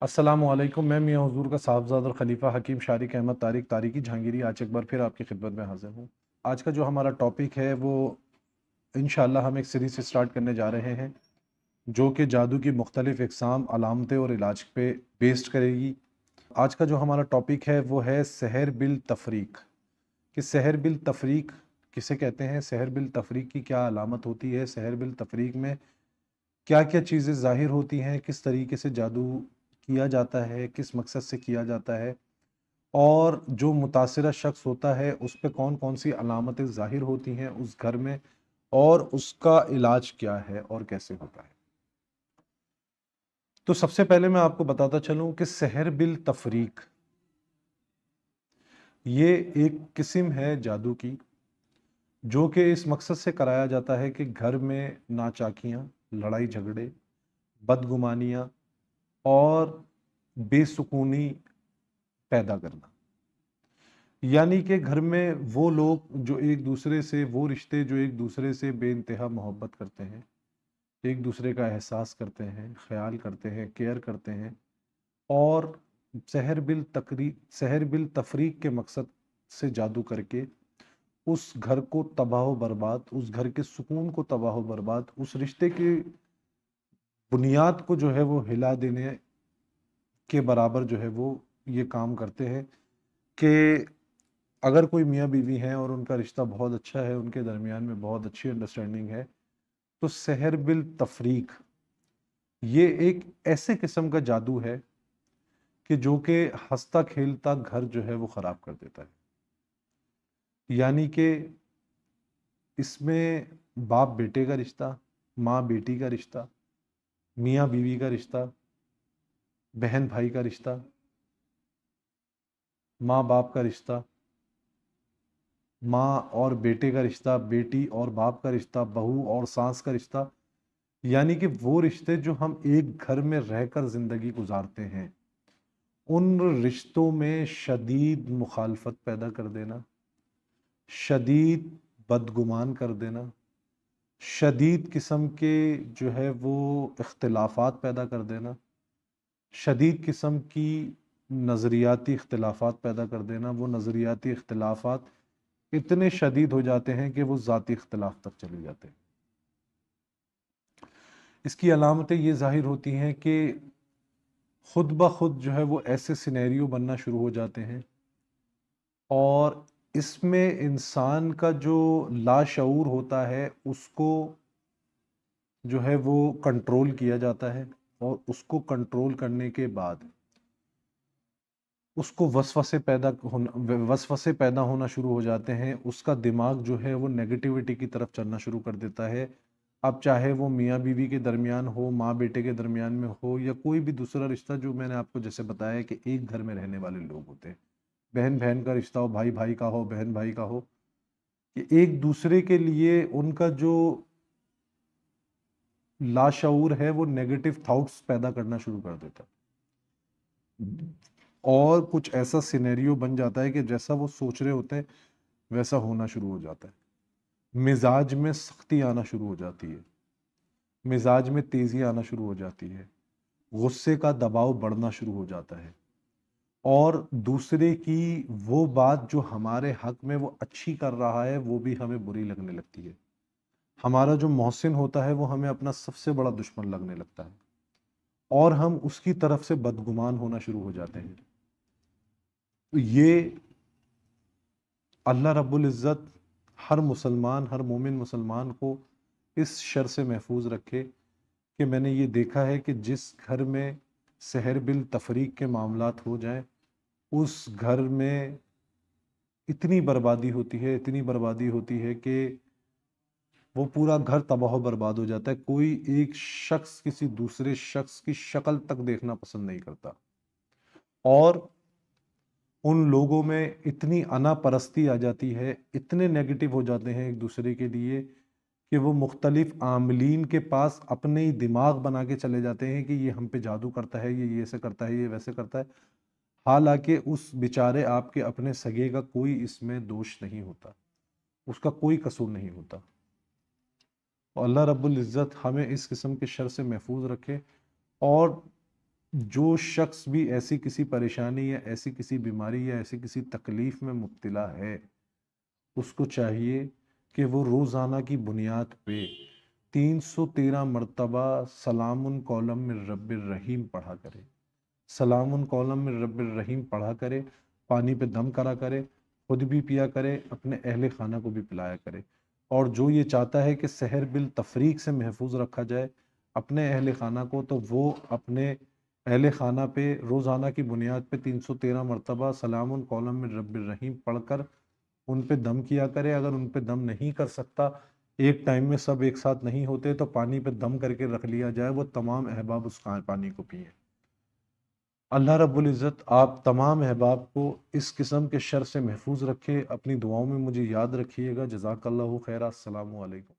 अस्सलामु अलैकुम। मैं मियाँ हुज़ूर का साहबज़ादा और खलीफा हकीम शारिक अहमद तारिक तारिकी जहांगीरी आज एक बार फिर आपकी खिदमत में हाज़िर हूँ। आज का जो हमारा टॉपिक है वो इंशाअल्लाह हम एक सीरीज़ से स्टार्ट करने जा रहे हैं जो कि जादू की मुख्तलिफ़ इक़साम, अलामतें और इलाज पे बेस्ड करेगी। आज का जो हमारा टॉपिक है वो है सहर बिल तफ़रीक कि सहर बिल तफ़रीक किसे कहते हैं, सहर बिल तफ़रीक की क्या अलामत होती है, सहर बिल तफ़रीक में क्या-क्या चीज़ें ज़ाहिर होती हैं, किस तरीके से जादू किया जाता है, किस मकसद से किया जाता है और जो मुतासिरा शख्स होता है उस पे कौन-कौन सी अलामतें ज़ाहिर होती हैं उस घर में और उसका इलाज क्या है और कैसे होता है। तो सबसे पहले मैं आपको बताता चलूँ कि सहर बिल तफ़रीक ये एक किस्म है जादू की जो कि इस मकसद से कराया जाता है कि घर में नाचाकियाँ, लड़ाई झगड़े, बदगुमानियाँ और बेसुकूनी पैदा करना। यानी कि घर में वो लोग जो एक दूसरे से वो रिश्ते जो एक दूसरे से बेइंतहा मोहब्बत करते हैं, एक दूसरे का एहसास करते हैं, ख्याल करते हैं, केयर करते हैं और सहर बिल तफरीक के मकसद से जादू करके उस घर को तबाह व बर्बाद, उस घर के सुकून को तबाह व बर्बाद, उस रिश्ते की बुनियाद को जो है वो हिला देने के बराबर जो है वो ये काम करते हैं कि अगर कोई मियाँ बीवी हैं और उनका रिश्ता बहुत अच्छा है, उनके दरमियान में बहुत अच्छी अंडरस्टैंडिंग है, तो सहर बिल तफरीक ये एक ऐसे किस्म का जादू है कि जो कि हंसता खेलता घर जो है वो ख़राब कर देता है। यानी कि इसमें बाप बेटे का रिश्ता, माँ बेटी का रिश्ता, मियाँ बीवी का रिश्ता, बहन भाई का रिश्ता, माँ बाप का रिश्ता, माँ और बेटे का रिश्ता, बेटी और बाप का रिश्ता, बहू और सास का रिश्ता, यानी कि वो रिश्ते जो हम एक घर में रहकर ज़िंदगी गुजारते हैं, उन रिश्तों में शदीद मुखालफत पैदा कर देना, शदीद बदगुमान कर देना, शदीद किस्म के जो है वो इख्तिलाफ़ात पैदा कर देना, शदीद किस्म की नज़रियाती इख्तिलाफ़ात पैदा कर देना। वो नज़रियाती इख्तिलाफ़ात इतने शदीद हो जाते हैं कि वो ज़ाती इख्तिलाफ़ तक चले जाते हैं। इसकी अलामतें ये ज़ाहिर होती हैं कि खुद ब खुद जो है वो ऐसे सिनेरियो बनना शुरू हो जाते हैं और इसमें इंसान का जो लाशऊर होता है उसको जो है वो कंट्रोल किया जाता है और उसको कंट्रोल करने के बाद उसको वसवसे पैदा होना शुरू हो जाते हैं। उसका दिमाग जो है वो नेगेटिविटी की तरफ चलना शुरू कर देता है। अब चाहे वो मियाँ बीवी के दरमियान हो, माँ बेटे के दरमियान में हो या कोई भी दूसरा रिश्ता जो मैंने आपको जैसे बताया कि एक घर में रहने वाले लोग होते हैं, बहन बहन का रिश्ता हो, भाई भाई का हो, बहन भाई का हो, कि एक दूसरे के लिए उनका जो लाशऊर है वो नेगेटिव थॉट्स पैदा करना शुरू कर देता है और कुछ ऐसा सिनेरियो बन जाता है कि जैसा वो सोच रहे होते हैं वैसा होना शुरू हो जाता है। मिजाज में सख्ती आना शुरू हो जाती है, मिजाज में तेजी आना शुरू हो जाती है, गुस्से का दबाव बढ़ना शुरू हो जाता है और दूसरे की वो बात जो हमारे हक में वो अच्छी कर रहा है वो भी हमें बुरी लगने लगती है। हमारा जो मोहसिन होता है वो हमें अपना सबसे बड़ा दुश्मन लगने लगता है और हम उसकी तरफ से बदगुमान होना शुरू हो जाते हैं। तो ये अल्लाह रब्बुल इज़्ज़त हर मुसलमान, हर मोमिन मुसलमान को इस शर से महफूज रखे कि मैंने ये देखा है कि जिस घर में सहर बिल तफरीक के मामलात हो जाएं, उस घर में इतनी बर्बादी होती है, इतनी बर्बादी होती है कि वो पूरा घर तबाह बर्बाद हो जाता है। कोई एक शख्स किसी दूसरे शख्स की शक्ल तक देखना पसंद नहीं करता और उन लोगों में इतनी अना परस्ती आ जाती है, इतने नेगेटिव हो जाते हैं एक दूसरे के लिए कि वो मुख्तलिफ आमलीन के पास अपने ही दिमाग बना के चले जाते हैं कि ये हम पे जादू करता है, ये ऐसे करता है, ये वैसे करता है। हालांकि उस बेचारे आपके अपने सगे का कोई इसमें दोष नहीं होता, उसका कोई कसूर नहीं होता। और अल्लाह रब्बुल इज़्ज़त हमें इस किस्म के शर से महफूज रखे और جو شخص بھی ایسی کسی پریشانی یا ایسی کسی بیماری یا ایسی کسی تکلیف میں مبتلا ہے، اس کو چاہیے کہ وہ روزانہ کی بنیاد پہ 313 مرتبہ سلام قولم من رب الرحیم پڑھا کرے، سلام قولم من رب الرحیم پڑھا کرے، پانی پہ دم کرا کرے، خود بھی پیا کرے، اپنے اہل خانہ کو بھی پلایا کرے۔ اور جو یہ چاہتا ہے کہ سحر بالتفریق سے محفوظ رکھا جائے اپنے اہل خانہ کو، تو وہ اپنے اہل خانہ پہ روزانہ کی بنیاد پہ 313 مرتبہ سلام قولم من رب الرحیم پڑھ کر ان پہ دم کیا کرے۔ اگر ان پہ دم نہیں کر سکتا، ایک ٹائم میں سب ایک ساتھ نہیں ہوتے، تو پانی پہ دم کر کے رکھ لیا جائے، وہ تمام احباب اس پانی کو پئیں۔ اللہ رب العزت آپ تمام احباب کو اس قسم کے شر سے محفوظ رکھے۔ اپنی دعاؤں میں مجھے یاد رکھیے گا۔ جزاک اللہ خیرہ۔ السلام علیکم۔